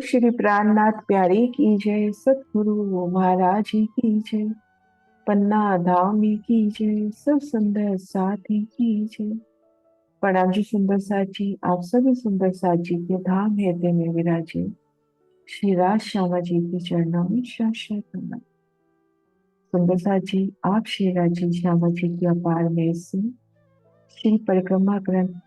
श्री प्राणनाथ प्यारे की जय, सतगुरु महाराज जी की जय, पन्ना धाम की जय, सब सुंदर साथी की जय। प्रणाम जी सुंदर साथ जी, आप सभी सुंदर साथ जी के धाम हृदय में विराजे श्री राज श्यामा जी के चरणों में शाश्वत प्रणाम। सुंदर साथ जी, आप श्री राज जी श्यामा जी की अपार में से श्री परिक्रमा ग्रंथ,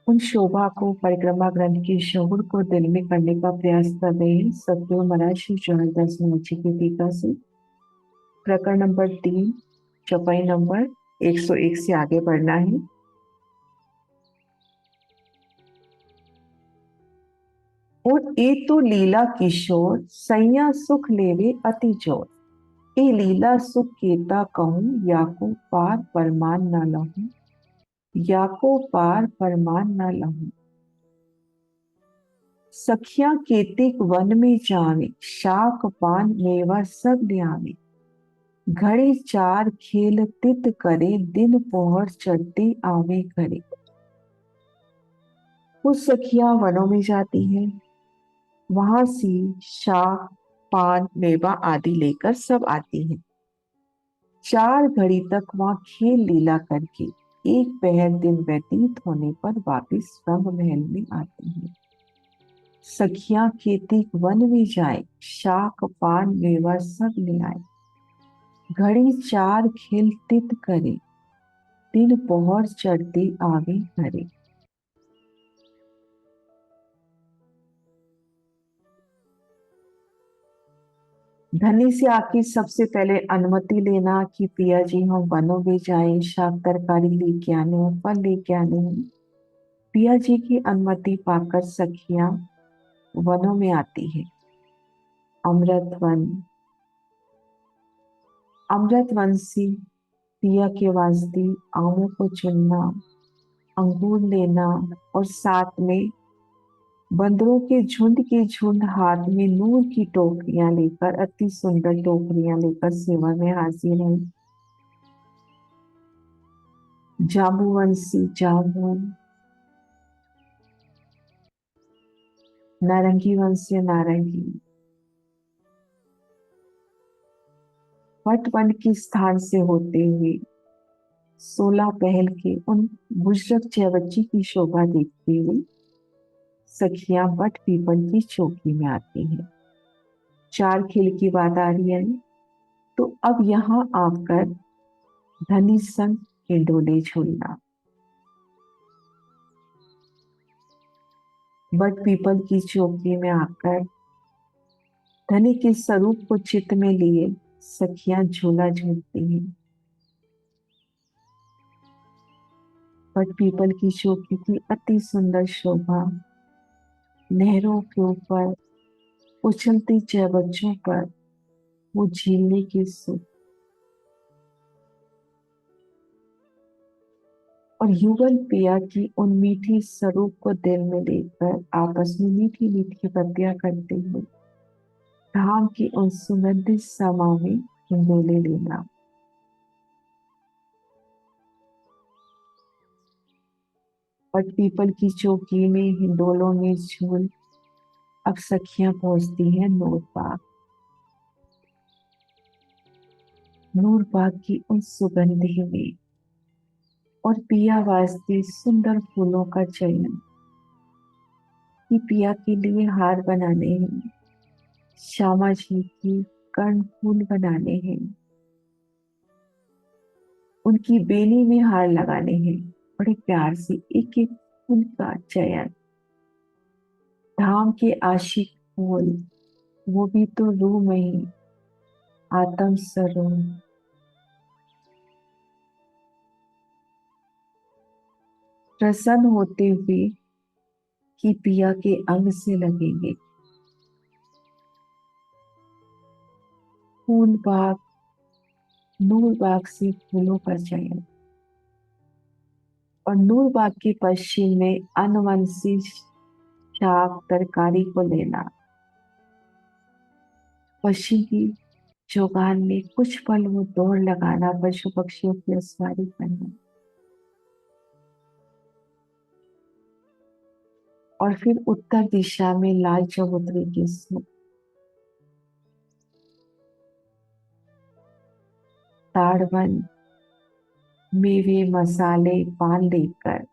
उन शोभा को, परिक्रमा ग्रंथ की शोभा को दिल में करने का प्रयास कर रहे हैं। सतगुरु महाराज श्री चरणदास जी की टीका से प्रकरण नंबर 3, चौपाई नंबर 101 से आगे बढ़ना है। और ए तो लीला किशोर सैया सुख लेवे अति जोर, ए लीला सुख केता कहूँ, याको पार परमान न लहूँ, याको पार परमान न लहूँ। सखिया केतिक वन में जावे, शाक पान मेवा सब ल्यावे, घड़ी चार खेल तित करे, दिन पोहर चढ़ते आवे घरे। कुछ सखियां वनों में जाती हैं, वहां से शाक पान मेवा आदि लेकर सब आती हैं। 4 घड़ी तक वहां खेल लीला करके एक पहर दिन व्यतीत होने पर वापिस रंग महल में आती हैं। सखियां खेती वन में जाए, शाक पान मेवा सब ले आए, घड़ी चार खेल तित करे, दिन पौहर चढ़ते आवे घरे। धनी से आके सबसे पहले अनुमति लेना कि पिया जी हम वनों में जाएं, शाक तरकारी लेके आने हैं, फल लेके आने हैं। पिया जी की अनुमति पाकर सखियां वनों में आती है। अमृत वन, अमृत वन से पिया के वास्ते आमों को चुनना, अंगूर लेना और साथ में बंदरों के झुंड हाथ में नूर की टोकरियां लेकर, अति सुंदर टोकरियां लेकर सेवा में हाजिर है। जाम्बूवंशी जामुन, नारंगी वंश से नारंगी, वट वन के स्थान से होते हुए 16 पहल के उन बुजरक बच्ची की शोभा देखते हुए सखियां वट पीपल की चौकी में आती हैं। 4 खिल की बात आ रही है, तो अब यहाँ आकर धनी संग हिंडोले झूलना, वट पीपल की चौकी में आकर धनी के स्वरूप को चित्त में लिए सखियां झूला झूलती हैं। वट पीपल की चौकी की अति सुंदर शोभा, नहरों के ऊपर उछलती बच्चों पर वो झीलने की सुख, और युगल पिया की उन मीठी स्वरूप को दिल में लेकर आपस में मीठी मीठी बातें करते हुए धाम की उन सुगंधित समा में हिंडोले लेना। वट पीपल की चौकी में हिंडोलों में झूल अब सखियां पहुंचती हैं नूरबाग। नूरबाग की उन सुगंधी में और पिया वास्ते सुंदर फूलों का चयन, कि पिया के लिए हार बनाने हैं, श्यामा जी की कर्णफूल बनाने हैं, उनकी बेनी में हार लगाने हैं। बड़े प्यार से एक एक फूल का चयन, धाम के आशिक फूल, वो भी तो रूह में ही आत्म सरोवर, प्रसन्न होते हुए कि पिया के अंग से लगेंगे। फूल बाग, नूर बाग से फूलों का चयन, और नूर बाग के पश्चिम में अनुवंशी शाक तरकारी को लेना। पश्चिम की चौगान में कुछ पल वो दौड़ लगाना, पशु पक्षियों की सवारी करना, और फिर उत्तर दिशा में लाल चबूतरे के ताड़वन मेवे मसाले पान लेकर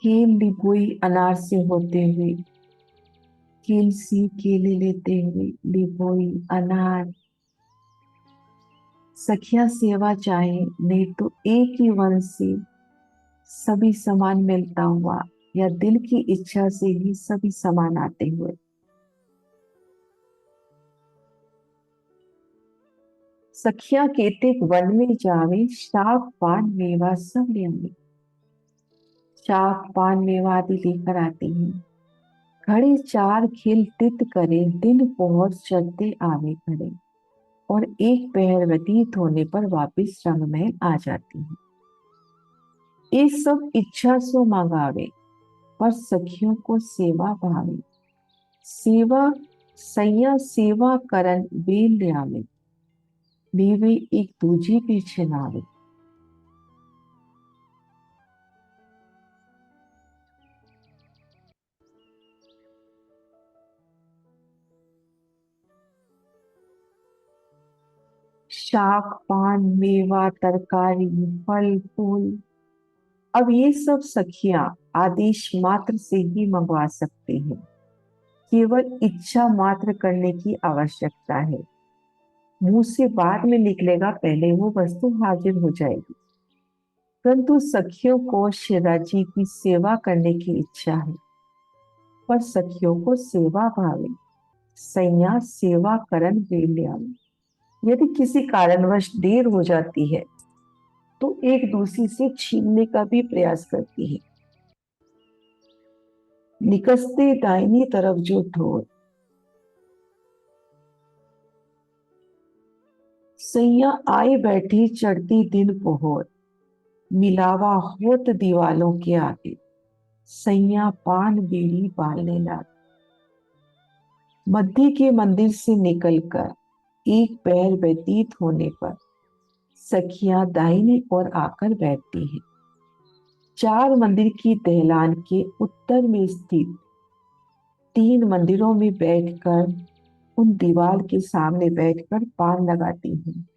केल लिबोई अनार से होते हुए, केल सी केले लेते हुए, लिबोई अनार, सखिया सेवा चाहे नहीं तो एक ही वन से सभी सामान मिलता हुआ, या दिल की इच्छा से ही सभी सामान आते हुए। सखिया केतेक वन में जावे, शाक पान मेवा सब ले आवे। शाक पान मेवा आदि लेकर आते हैं। घड़ी चार खिल तित करे, दिन पहुंच चलते आवे घरे, और एक पहर व्यतीत होने पर वापिस रंगमहल आ जाती है। ये सब इच्छा सो मांगावे, पर सखियों को सेवा भावे। सेवा सैया सेवा करन बेल ले आवे, देवे एक दूजी पीछे नावे। शाक पान मेवा तरकारी फल फूल, अब ये सब सखियां आदेश मात्र से ही मंगवा सकती हैं। केवल इच्छा मात्र करने की आवश्यकता है। मुंह से बाद में निकलेगा, पहले वो वस्तु हाजिर हो जाएगी। परंतु सखियों को शिरा जी की सेवा करने की इच्छा है, पर सखियों को सेवा भावे। सैया सेवा करन वेल्याम, यदि किसी कारणवश देर हो जाती है तो एक दूसरी से छीनने का भी प्रयास करती है। निकसते दाहिनी तरफ जो ढोर, सैया आई बैठी चढ़ती दिन पोहर, मिलावा होत दीवालों के आगे, सैया पान बीड़ी बालने लगी। मध्य के मंदिर से निकलकर एक पहर व्यतीत होने पर सखियां दाहिनी ओर आकर बैठती हैं। चार मंदिर की दहलान के उत्तर में स्थित तीन मंदिरों में बैठकर उन दीवार के सामने बैठकर पान लगाती हैं।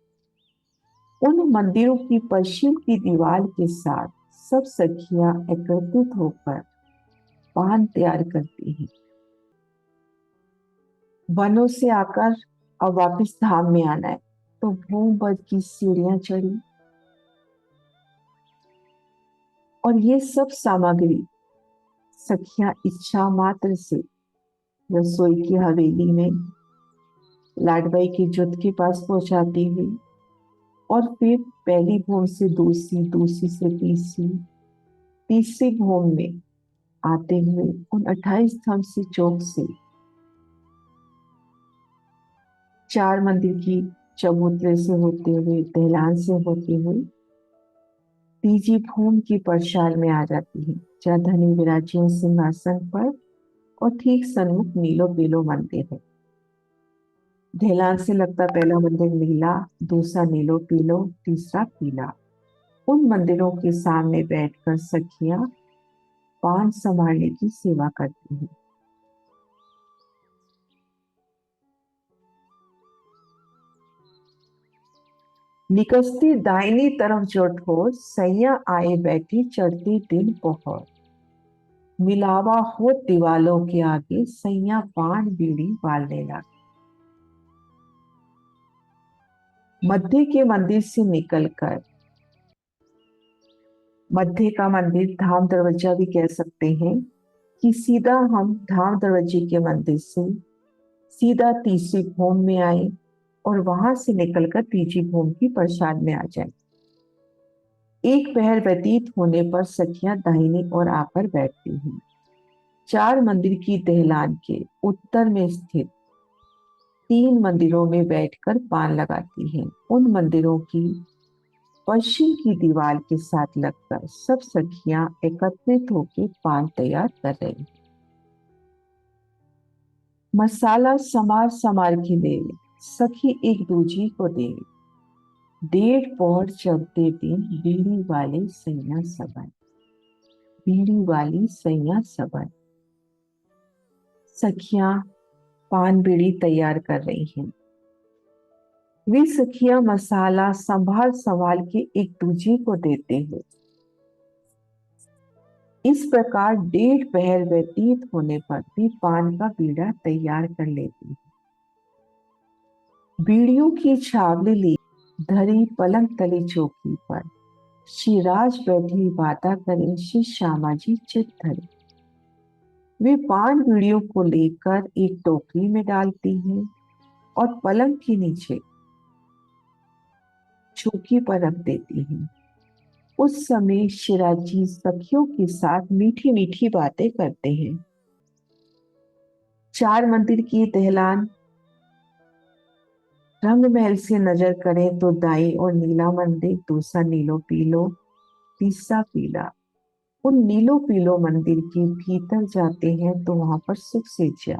उन मंदिरों की पश्चिम की दीवार के साथ सब सखियां एकत्रित होकर पान तैयार करती हैं। वनों से आकर अब वापस धाम में आना है, तो भूम बद की सीढ़ियां चढ़ी, और ये सब सामग्री सखियां इच्छा मात्र से रसोई की हवेली में लाडबाई की जुत के पास पहुंचाती हुई, और फिर पहली भूम से दूसरी, दूसरी से तीसरी, तीसरी भूम में आते हुए उन 28 स्तंभ से चौक से चार मंदिर की चबूतरे से होते हुए, दहलान से होते हुए तीजी भूम की परशाल में आ जाती है, जहाँ धनी विराजी सिंहासन पर, और ठीक सन्मुख नीलो पीलो मंदिर है। ढेलान से लगता पहला मंदिर नीला, दूसरा नीलो पीलो, तीसरा पीला। उन मंदिरों के सामने बैठकर सखियां पान संभालने की सेवा करती हैं। निकसती दाहिनी तरफ जो ठोर, सैया आए बैठी चढ़ती दिन पोहर, मिलावा हो दीवालों के आगे, सैया पान बीड़ी बालने लगी। मध्य के मंदिर से निकलकर, मध्य का मंदिर धाम दरवाजा भी कह सकते हैं, कि सीधा हम धाम दरवाजे के मंदिर से सीधा तीसरी भूम में आए, और वहां से निकलकर तीसरी भूम की परसाद में आ जाए। एक पहर व्यतीत होने पर सखियां दाहिनी ओर आकर बैठती हैं। चार मंदिर की दहलान के उत्तर में स्थित तीन मंदिरों में बैठकर पान लगाती हैं। उन मंदिरों की पश्चिम की दीवार के साथ लगकर सब सखियां एकत्रित होकर पान तैयार कर रही। मसाला समार समार के ले, सखी एक दूजी को दे, डेढ़ पौर चढ़ते दिन बीड़ी वाले सैया सबन, बीड़ी वाली सैया सबन। सखियां पान बीड़ी तैयार कर रही हैं। वे सखियां मसाला संभाल संभाल के एक दूजे को देते हैं। इस प्रकार डेढ़ पहर व्यतीत होने पर भी पान का बीड़ा तैयार कर लेती है। बीड़ियों की छावनी ली धरी पलंग तली चौकी पर, शिराज बैठी बाता करे श्री श्यामा जी चित धरे। वे पान बीड़ियों को लेकर एक टोकरी में डालती हैं और पलंग के नीचे चौकी पर रख देती हैं। उस समय शिराजी सखियों के साथ मीठी मीठी बातें करते हैं। चार मंदिर की दहलान रंग महल से नजर करें तो दाई और नीला मंदिर, दूसरा नीलो पीलो, तीसरा पीला। उन नीलो पीलो मंदिर के भीतर जाते हैं तो वहां पर सुख सेजा,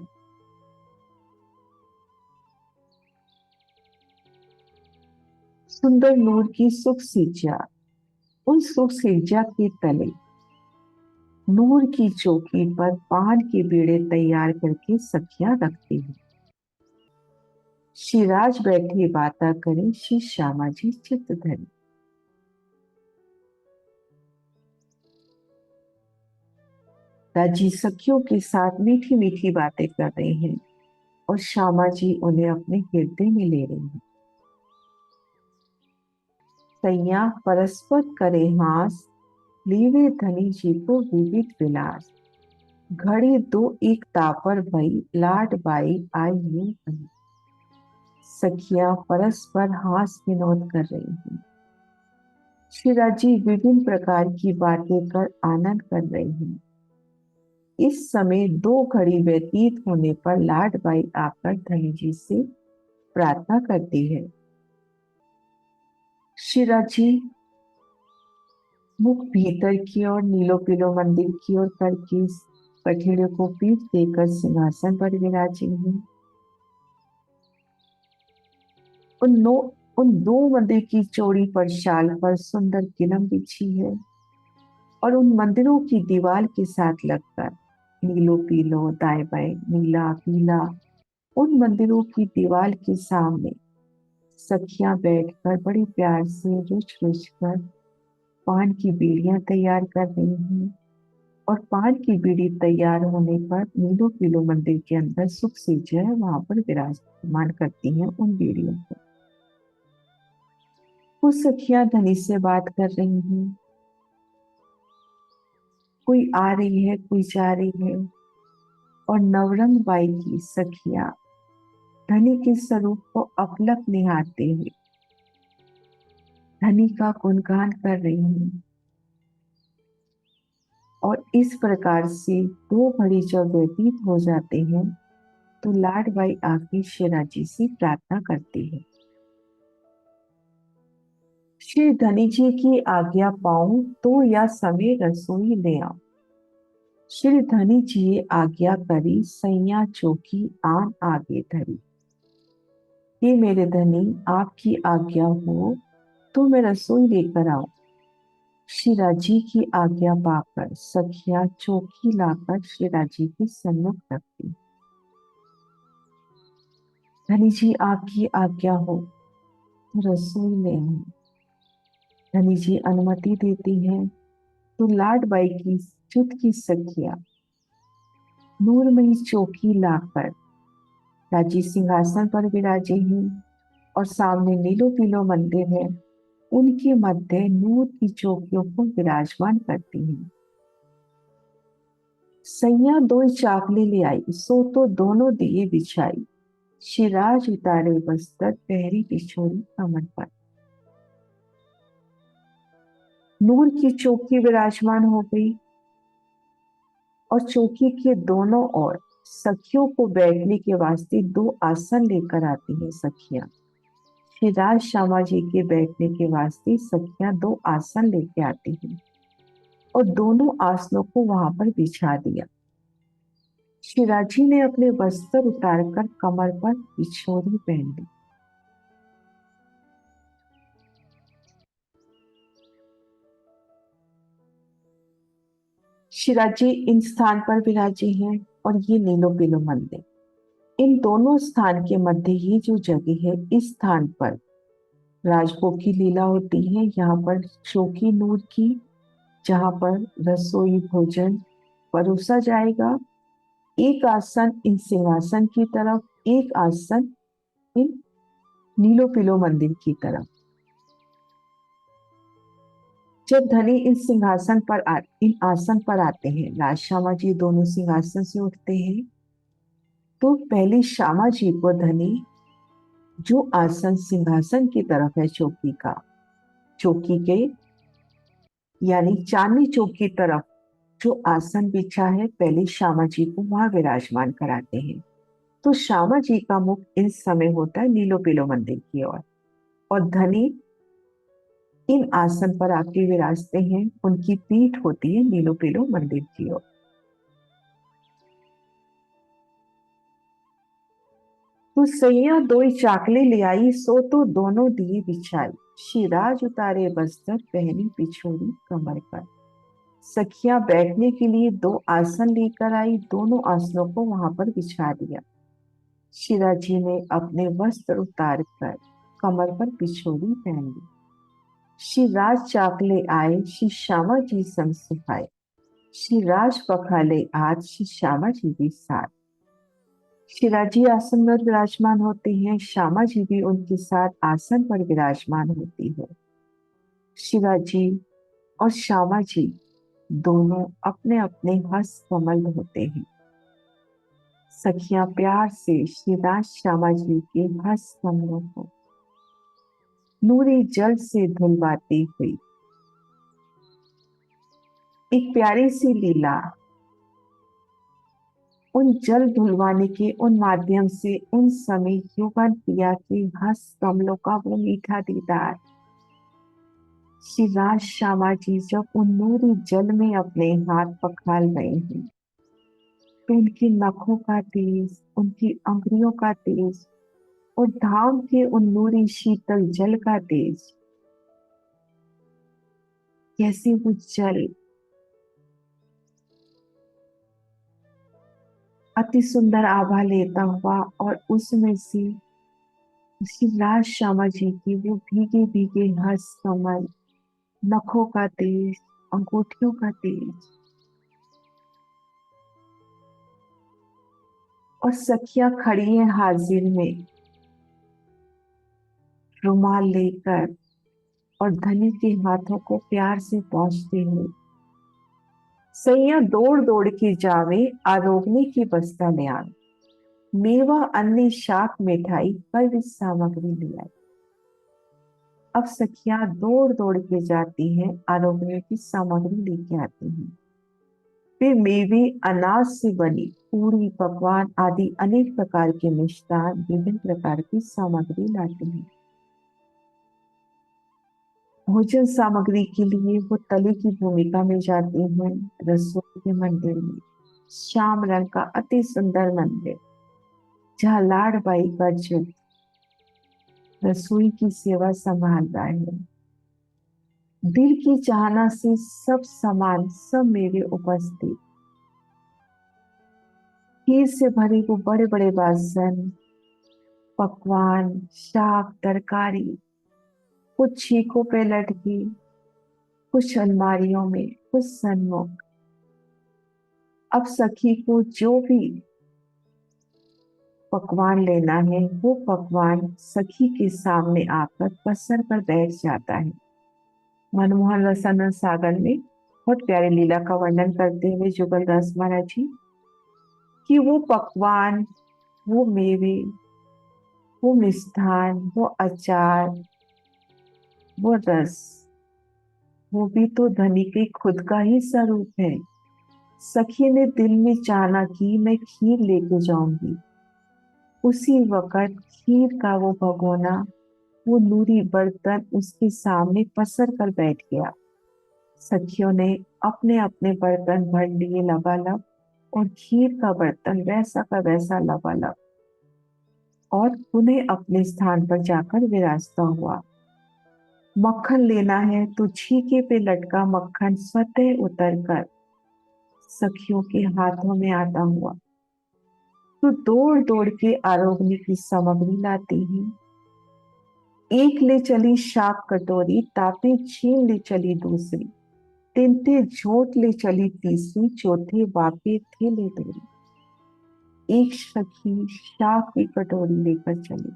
सुंदर नूर की सुख सेजा। उन सुख सेजा के तले नूर की चौकी पर पान के बीड़े तैयार करके सखियां रखती हैं। शिराज बैठे बाता करे श्री श्यामा जी चित्त धरे। राजी सखियों के साथ मीठी मीठी बातें कर रहे हैं और श्यामा जी उन्हें अपने हृदय में ले रही हैं। सैया परस्पर करे हास, लीवे धनी जी को विविध विलास। घड़ी दो एक तापर भई, लाड बाई आई यूं कही। सखियां परस्पर हास विनोद कर रही हैं। शिराजी विभिन्न प्रकार की बातें कर आनंद कर रही हैं। इस समय दो घड़ी व्यतीत होने पर लाडबाई आकर धनी जी से प्रार्थना करती है। शिराजी मुख भीतर की ओर नीलो पीलो मंदिर की ओर करके कठेड़े को पीठ देकर सिंहासन पर विराजी हैं। उन दो मंदिर की चौड़ी पर शाल पर सुंदर किलम बिछी है और उन मंदिरों की दीवार के साथ लगकर नीलो पीलो दाएं बाएं नीला पीला उन मंदिरों की दीवार के सामने सखियां बैठकर बड़े प्यार से रुच रुच कर पान की बीड़ियां तैयार कर रही हैं। और पान की बीड़ी तैयार होने पर नीलो पीलो मंदिर के अंदर सुख से जो है वहां पर विराजमान करती हैं उन बीड़ियों को। कुछ सखियां धनी से बात कर रही हैं, कोई आ रही है कोई जा रही है। और नवरंग बाई की सखियां धनी के स्वरूप को अपलक निहारते हुए धनी का गुणगान कर रही हैं। और इस प्रकार से दो घड़ी जब व्यतीत हो जाते हैं तो लाडबाई आके शिराजी से प्रार्थना करती है। श्री धनी जी की आज्ञा पाऊं तो या समय रसोई ले आओ। श्री धनी जी आज्ञा करी, सैया चौकी आन आगे धरी। ये मेरे धनी आपकी आज्ञा हो तो मैं रसोई लेकर आऊं। शिराजी की आज्ञा पाकर सखियां चौकी लाकर शिराजी के सम्मुख रखती। धनी जी आपकी आज्ञा हो तो रसोई ले आऊं। धनी जी अनुमति देती हैं तो लाडबाई की चुत की सखियां नूरमयी चौकी लाकर राजी सिंहासन पर विराजे हैं और सामने नीलो पीलो मंदिर है, उनके मध्य नूर की चौकियों को विराजमान करती हैं। सैया दो चावले ले आई, सो तो दोनों दिए बिछाई। शिराज उतारे बस्तर पहरी बिछोरी कमर पर। नूर की चौकी विराजमान हो गई और चौकी के दोनों ओर सखियों को बैठने के वास्ते दो आसन लेकर आती हैं सखियां। शिराज श्यामा जी के बैठने के वास्ते सखियां दो आसन लेके आती हैं और दोनों आसनों को वहां पर बिछा दिया। शिराजी ने अपने वस्त्र उतारकर कमर पर बिछोरी पहन ली। शिवराज जी इन स्थान पर विराजे हैं और ये नीलो पीलो मंदिर, इन दोनों स्थान के मध्य ये जो जगह है, इस स्थान पर राजभोग की लीला होती है। यहाँ पर शोकी नूर की, जहाँ पर रसोई भोजन परोसा जाएगा। एक आसन इन सिंहासन की तरफ, एक आसन इन नीलो पीलो मंदिर की तरफ। जब धनी इन आसन पर आते हैं, राज श्यामा जी दोनों सिंहासन से उठते हैं, तो पहले श्यामा जी को धनी जो आसन सिंहासन की तरफ है चौकी का, चौकी के यानी चांदनी चौक की तरफ जो आसन बिछा है, पहले श्यामा जी को वहां विराजमान कराते हैं। तो श्यामा जी का मुख इस समय होता है नीलो पीलो मंदिर की ओर, और धनी इन आसन पर आके विराजते हैं, उनकी पीठ होती है नीलो पीलो मंदिर की ओर। तो सैया दो चाकले ले आई, सो तो दोनों दिए बिछाई, शिराज उतारे बस्तर पहनी पिछोड़ी कमर पर। सखियां बैठने के लिए दो आसन लेकर आई, दोनों आसनों को वहां पर बिछा दिया। शिराजी ने अपने वस्त्र उतार कर कमर पर पिछोड़ी पहन ली। श्री राज चाकले आए, श्री श्यामा जी संग सुहाए, श्री राज पखाले आज, श्री श्यामा जी भी साथ। शिराजी आसन पर विराजमान होते हैं, श्यामा जी भी उनके साथ आसन पर विराजमान होती है। शिराजी और श्यामा जी दोनों अपने अपने हस्त कमल होते हैं। सखियां प्यार से श्री राज श्यामा जी के हस्त कमलों को नूरी जल से धुलवाती हुई एक प्यारी सी लीला, उन जल धुलवाने के उन माध्यम से उन समय युगन पिया के हस्त कमलों का वो मीठा दीदार श्री राज श्यामा जी जब उन नूरी जल में अपने हाथ पखाल रहे हैं, तो उनकी नखों का तेज, उनकी अंगुलियों का तेज और धाम के उन नूरी शीतल जल का तेज, कैसे वो जल अति सुंदर आभा लेता हुआ और उसमें से श्री राज श्यामा जी की वो भीगे भीगे हस्त कमल, नखों का तेज, अंगूठियों का तेज, और सखियां खड़ी हैं हाजिर में रुमाल लेकर और धनी के हाथों को प्यार से पहुंचते हुए। सैया दौड़ दौड़ के जावे, आरोगने की बस्ता ले आवे, मेवा अन्य शाक मिठाई पर सामग्री ले आई। अब सखियां दौड़ दौड़ के जाती हैं, आरोगने की सामग्री लेके आती हैं। फिर मेवे अनाज से बनी पूरी पकवान आदि अनेक प्रकार के मिष्टान विभिन्न प्रकार की सामग्री लाती हैं। भोजन सामग्री के लिए वो तले की भूमिका में जाती हैं। रसोई के मंदिर में श्याम रंग का अति सुंदर मंदिर, जहाँ लाडबाई का चित्र रसोई की सेवा संभाल रहा है। दिल की चाहना से सब सामान, सब मेवे उपस्थित, खीर से भरे वो बड़े बड़े बासन, पकवान, शाक, तरकारी, कुछ छीकों पे लटकी, कुछ अलमारियों में, कुछ सन्मुख। अब सखी को जो भी पकवान लेना है, वो पकवान सखी के सामने आकर पसर कर बैठ जाता है। मनमोहन रसानंद सागर में बहुत प्यारी लीला का वर्णन करते हुए जुगल दास महाराज जी कि वो पकवान, वो मेवे, वो मिष्ठान, वो अचार, वो रस, वो भी तो धनी के खुद का ही स्वरूप है। सखी ने दिल में चाहना कि मैं खीर लेके जाऊंगी। उसी वक्त खीर का वो भगोना, वो नूरी बर्तन उसके सामने पसर कर बैठ गया। सखियों ने अपने अपने बर्तन भर लिए लबालब, और खीर का बर्तन वैसा का वैसा लबालब, और उन्हें अपने स्थान पर जाकर विराजता हुआ। मक्खन लेना है तो छीके पे लटका मक्खन स्वतः उतर कर सखियों के हाथों में आता हुआ तो दौड़ दौड़ के आरोग्य की सामग्री लाती है। एक ले चली शाक कटोरी, तापे छीन ले चली दूसरी, तीन थे झोट ले चली तीसरी, चौथे वापे थे ले दौरी। एक सखी शाक की कटोरी लेकर चली।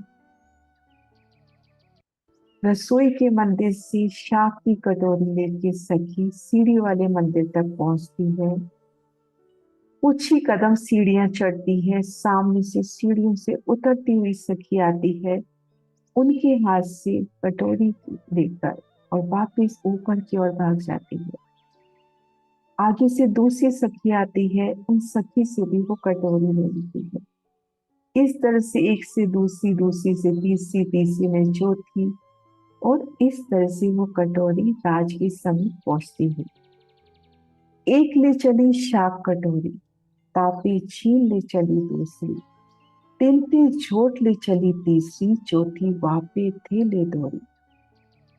रसोई के मंदिर से शाक की कटोरी लेके सखी सीढ़ी वाले मंदिर तक पहुंचती है। कुछ ही कदम सीढ़ियां चढ़ती है, सामने से सीढ़ियों से उतरती हुई सखी आती है, उनके हाथ से कटोरी लेकर और वापस ऊपर की ओर भाग जाती है। आगे से दूसरी सखी आती है, उन सखी से भी वो कटोरी ले लेती है। इस तरह से एक से दूसरी, दूसरी से तीसरी, तीसरी में चौथी, और इस तरह से वो कटोरी राज के समीप पहुंचती है। एक ले चली शाक कटोरी, तापी छीन ले चली दूसरी, तिलती झोट ले चली तीसरी, चौथी वापे थे ले दौरी।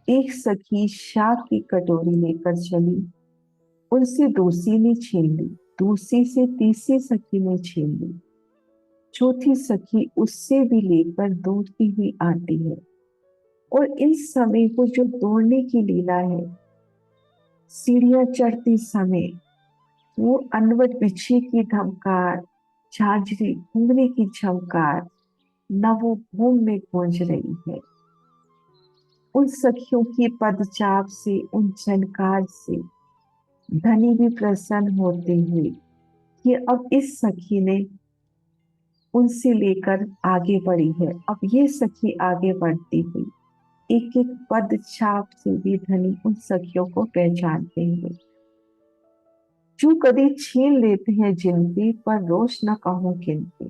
एक सखी शाक की कटोरी लेकर चली, उनसे दूसरी ने छीन ली, दूसरी से तीसरी सखी ने छीन ली, चौथी सखी उससे भी लेकर दौड़ती हुई आती है। और इस समय वो जो दौड़ने की लीला है, सीढ़ियां चढ़ते समय वो अनवट बिछी की धमकार, झांझरी घुंघरी की झमकार नवो भूम में गूंज रही है। उन सखियों की पदचाप से, उन झनकार से धनी भी प्रसन्न होते हुए कि अब इस सखी ने उनसे लेकर आगे बढ़ी है। अब ये सखी आगे बढ़ती हुई एक एक पदचाप से भी धनी उन सखियों को पहचानते हैं। जो कभी छीन लेते हैं जिनके, पर रोष न कहूं किनके,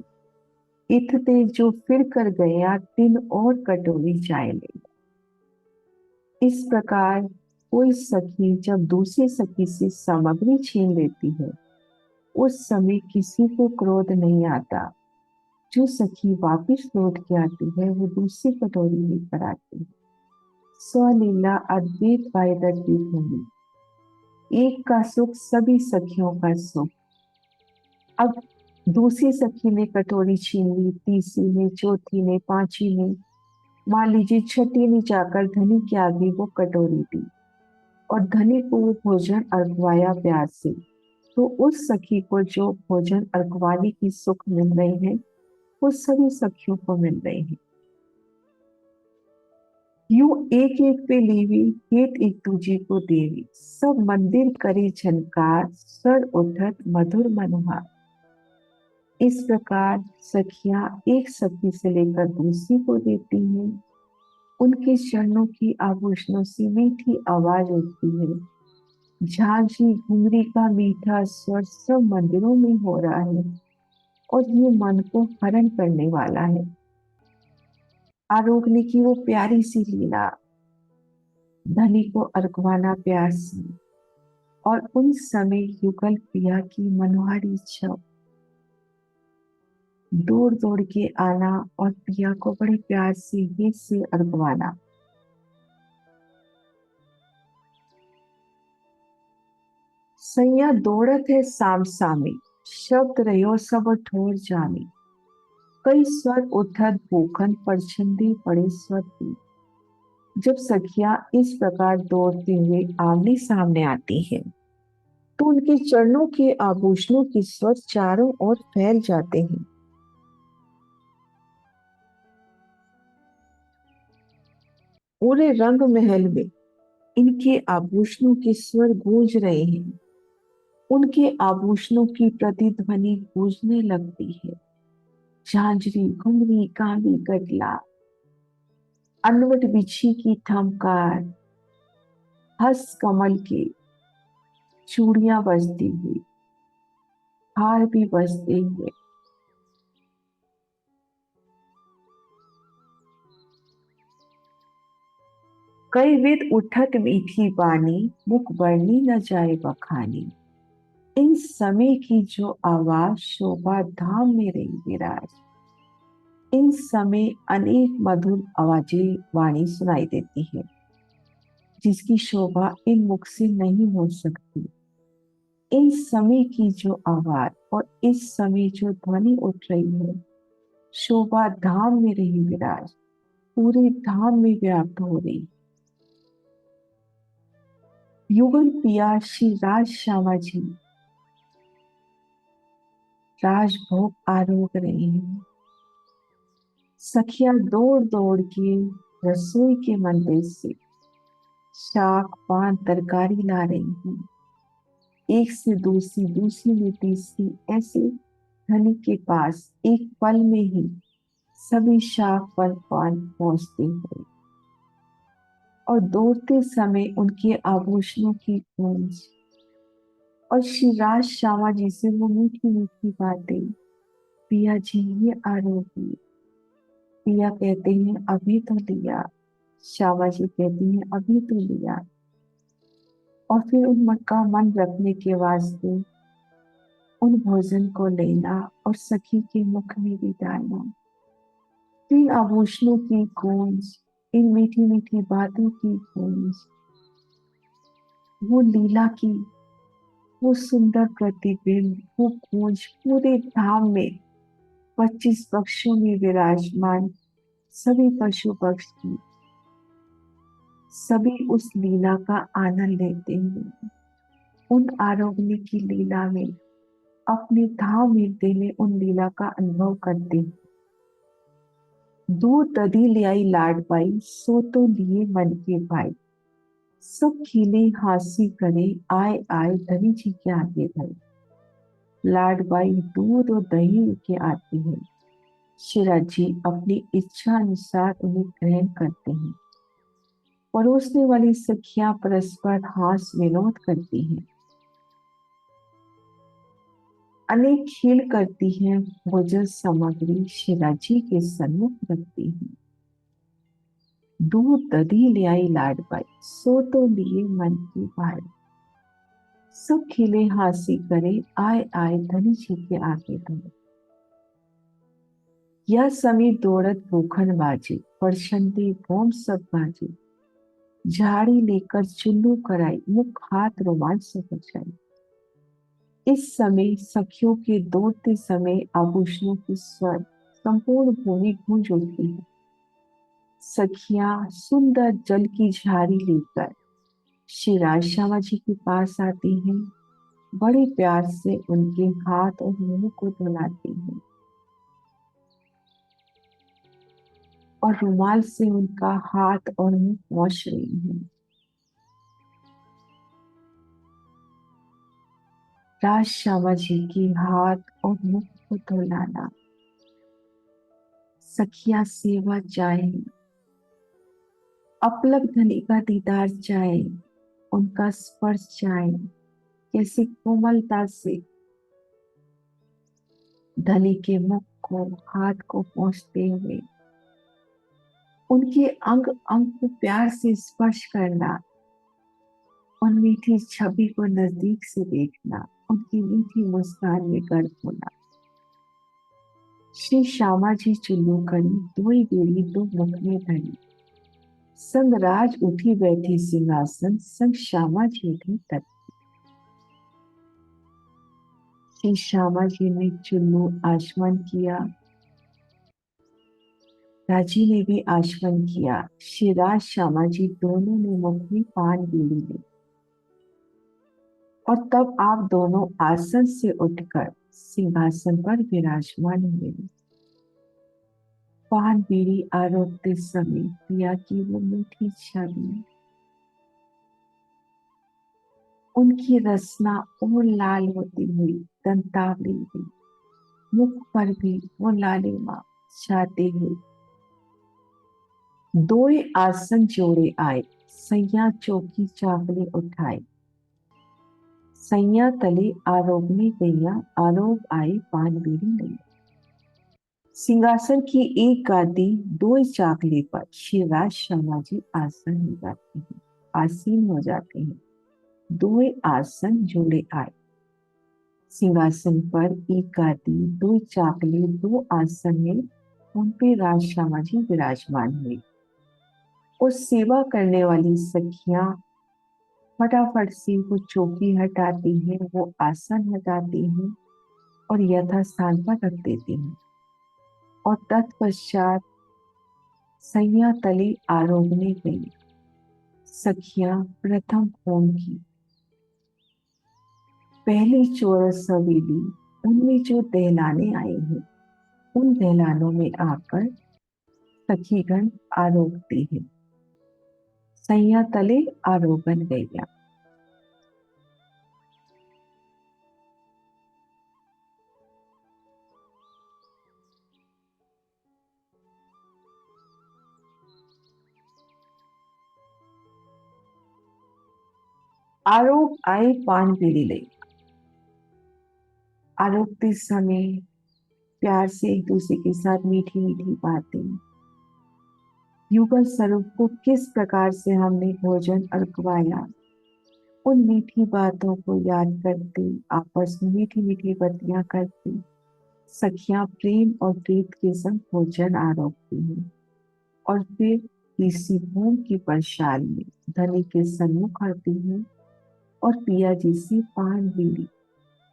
इतते जो फिर कर गया तीन और कटोरी चाय ले। इस प्रकार कोई सखी जब दूसरी सखी से सामग्री छीन लेती है, उस समय किसी को क्रोध नहीं आता। जो सखी वापिस लौट के आती है वो दूसरी कटोरी लेकर आती है। स्वलीला अद्वैत वायदती भूमि, एक का सुख सभी सखियों का सुख। अब दूसरी सखी ने कटोरी छीन ली, तीसरी ने, चौथी ने, पांचवी ने, मान लीजिए छठी ने जाकर धनी के आगे वो कटोरी दी और धनी को वो भोजन अर्घवाया प्यार से। तो उस सखी को जो भोजन अर्घवाने की सुख मिल रहे हैं, वो सभी सखियों को मिल रहे हैं। यूं एक एक पे लीवी, हेत एक दूजे को देवी, सब मंदिर करे झनकार, स्वर उठत मधुर मनोहार। इस प्रकार सखियां एक सखी से लेकर दूसरी को देती हैं। उनके चरणों की आभूषणों से मीठी आवाज उठती है। झांझी घुंघरी का मीठा स्वर सब मंदिरों में हो रहा है और ये मन को हरण करने वाला है। आरोग्य की वो प्यारी सी लीला, धनी को अर्घवाना प्यार से, और उन समय युगल प्रिया की मनोहारी इच्छा, दौड़ दौड़ के आना और प्रिया को बड़े प्यार से ये से अर्घवाना। सैया दौड़त है साम सामे, शब्द रहो सब ठोर जाने, कई स्वर उठत भूखन परछंदे पड़े स्वर की। जब सखियां इस प्रकार दौड़ते हुए आमने सामने आती हैं, तो उनके चरणों के आभूषणों के स्वर चारों ओर फैल जाते हैं। पूरे रंग महल में इनके आभूषणों के स्वर गूंज रहे हैं। उनके आभूषणों की प्रतिध्वनि गूंजने लगती है। झांझरी घुंघरी कांदी कटला, अनवट बिछी की थमकार, हस कमल के चूड़ियां बजती हुई, हार भी बजते हुए, कई विध उठत मीठी बानी, मुख बरनी न जाए बखानी। इन समय की जो आवाज शोभा धाम में रही विराज। इन समय अनेक मधुर आवाजें वाणी सुनाई देती है, जिसकी शोभा इन मुख से नहीं हो सकती। इन समय की जो आवाज और इस समय जो ध्वनि उठ रही है, शोभा धाम में रही विराज, पूरे धाम में व्याप्त हो रही। युगल पिया श्री राज श्यामा जी राजभोग आरोग रहे हैं। सखिया दौड़ दौड़ के रसोई के मंदिर से शाक पान तरकारी ला रही हैं। एक से दूसरी, दूसरी में तीसरी, ऐसे धनी के पास एक पल में ही सभी शाक फल पान पहुंचते हुए, और दौड़ते समय उनके आभूषणों की गूंज और श्री राज श्यामा जी से वो मीठी मीठी बातें। पिया जी ये आरोगी। पिया कहते हैं अभी तो लिया। श्यामा जी कहती हैं अभी तो लिया। और फिर उन मक्का मन रखने के वास्ते उन भोजन को लेना और सखी के मुख में भी डालना। इन आभूषणों की गूंज, इन मीठी मीठी बातों की गूंज, वो लीला की वो सुंदर प्रतिबिंब, वो गूंज पूरे धाम में 25 पक्षियों में विराजमान सभी पशु पक्षी, सभी उस लीला का आनंद लेते हैं। उन आरोग्य की लीला में अपने धाम हृदय में उन लीला का अनुभव करते हैं। दूध दधी ले आई लाड पाई, सो तो लिए मन के भाई। सब खिले हासी करे, आए आए धनी जी के आगे भाई। लाडबाई दूध और दही के आती है। शिरा जी अपनी इच्छा अनुसार उन्हें ग्रहण करते हैं। परोसने वाली सखियां परस्पर हास विनोद करती हैं। अनेक खेल करती हैं। भोजन सामग्री शिरा जी के सम्मुख रखती हैं। दूध दधी ले आई लाडबाई, सो तो लिए मन की भाई। सब खिले हासी करे, आए आए धनी जी के आगे धनी। यह समी दौड़त भूखन बाजी, परछंदी भोम सब बाजी। झाड़ी लेकर चुल्लू कराई, मुख हाथ रोमांच से बचाई। इस समय सखियों के दौड़ते समय आभूषणों की स्वर संपूर्ण भूमि गूंज उठती है। सखियां सुंदर जल की झाड़ी लेकर श्री राज श्यामा जी के पास आती हैं। बड़े प्यार से उनके हाथ और मुंह को धुलाती हैं और रुमाल से उनका हाथ और मुंह पोंछ रही हैं। राज श्यामा जी की हाथ और मुख को धुलाना। सखिया सेवा चाहे, अपलक धनी का दीदार चाहे, उनका स्पर्श चाहे। कैसी कोमलता से धनी के मुख को हाथ को पहुंचते हुए उनके अंग अंग को प्यार से स्पर्श करना, उन मीठी छवि को नजदीक से देखना, उनकी मीठी मुस्कान में गर्व होना। श्री श्यामा जी चुल्लू करी, दोई बेड़ी दो मुख में धरी। संग राज उठी बैठी सिंहासन, संग श्यामा जी उठी तट। श्री श्यामा जी ने चुल्लू आचमन किया, राजी ने भी आचमन किया। श्री राज श्यामा जी दोनों ने मुख में पान बीड़ी ली और तब आप दोनों आसन से उठकर सिंहासन पर विराजमान हुए। पान बीड़ी आरोगते समय पिया की वो मीठी छवि, उनकी रसना और लाल होती हुई दंतावली भी, मुख पर भी वो लालिमा छाते हुए। दोए आसन जोड़े आए, सैया चौकी चावले उठाए। सैया तले आरोगने गैया, आरोग आई पान बीड़ी नहीं। सिंहासन की एक गादी दो चाकले पर श्री राज शर्मा जी आसन हो जाते हैं, आसीन हो जाते हैं। दो आसन जोड़े आए। सिंहासन पर एक गादी दो चाकले दो आसन में उन पे राज श्यामा जी विराजमान हुए और सेवा करने वाली सखियां फटाफट से वो चौकी हटाती है, वो आसन हटाती है और यथास्थान पर रख देती है। और तत्पश्चात सैया तले आरोगने गई। सखियां प्रथम होम की पहली चौरस हवेली, उनमें जो दहलाने आए हैं उन दहलानों में आकर सखीगण आरोगती है। सैया तले आरोगन गैया। आरोग आए पान बीड़ी ले। आरोगते समय प्यार से एक दूसरे के साथ मीठी मीठी बातें, युगल स्वरूप को किस प्रकार से हमने भोजन अर्पवाया, उन मीठी बातों को याद करते आपस में मीठी मीठी बतियां करती सखियां प्रेम और प्रीत के संग भोजन आरोपती हैं। और फिर तीसरी भूमि की परछाल में धनी के सन्मुख आती हैं और पिया जी से पान बीड़ी,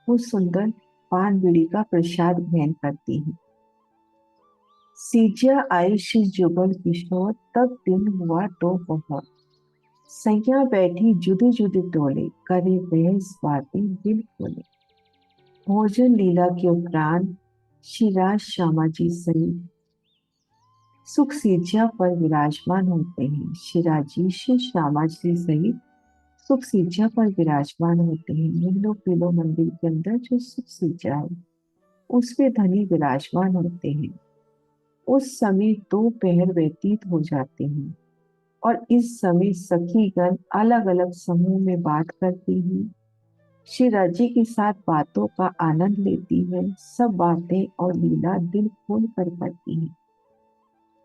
वो सुंदर पान बीड़ी का प्रसाद ग्रहण करती हैं। सीजिया आई श्री जुगल किशोर, तब दिन हुआ दोपहर। सैया बैठी जुदे जुदे टोले, करे बहस बातें दिल खोले। भोजन लीला के उपरांत श्री राज श्यामा जी सहित सुख सीजिया पर विराजमान होते हैं। श्री राजेश श्यामा जी सहित सुख सीजिया पर विराजमान होते हैं। नीलो पीलो मंदिर के अंदर जो सुख सीजिया है उसमें धनी विराजमान होते हैं। उस समय दोपहर व्यतीत हो जाते हैं और इस समय सखीगण अलग अलग समूह में बात करती हैं। श्री राजी के साथ बातों का आनंद लेती है। सब बातें और लीला दिल खोल कर करती है।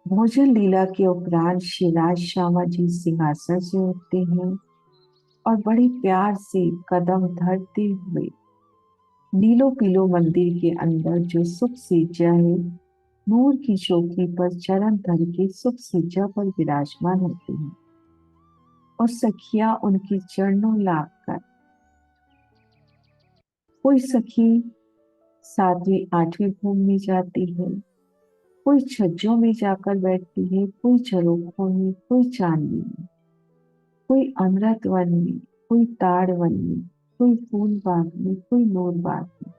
भोजन लीला के उपरांत श्री राज श्यामा जी सिंहासन से उठते हैं और बड़े प्यार से कदम धरते हुए नीलो पीलो मंदिर के अंदर जो सुख सीजा है नूर की चौकी पर चरण धर के सुख सीजा पर विराजमान होते हैं और सखियां उनके चरणों लाग कर, कोई सखी सातवीं आठवीं भूमि में जाती है, कोई छज्जों में जाकर बैठती है, कोई झरोखों में, कोई चांदनी में, कोई अमृत वन में, कोई ताड़ वन में, कोई फूल बाग में, कोई नूर बाग में।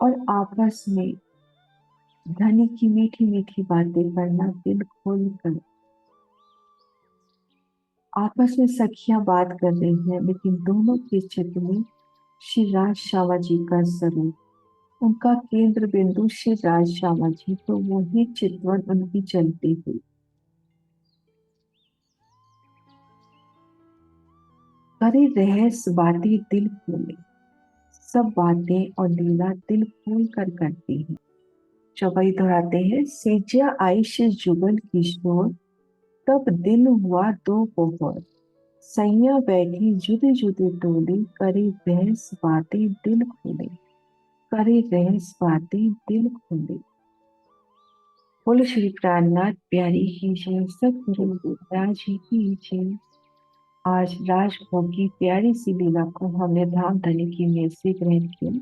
और आपस में धनी की मीठी मीठी बातें करना दिल खोल कर। आपस में सखियां बात कर रही हैं लेकिन दोनों के चित्त में श्री राज श्यामा जी का स्वरूप, उनका केंद्र बिंदु श्री राज श्यामा जी, तो वही चितवन उनकी चलती हुई। करे रहस बातें दिल खोले। सब बातें और लीला दिल खोल कर करती है। चौपाई दोहराते हैं। सेजिया आई से जुगल किशोर, तब दिन हुआ दोपहर। सैया बैठी जुदे जुदे टोले, करे रहस बातें दिल खोले। करे रहस बातें दिल खोले। बोलो श्री प्राणनाथ प्यारी की जय, सतगुरु महाराज जी की जय। आज राजभोग की प्यारी सी लीला को हमने धाम धनी की मेज से ग्रहण किया।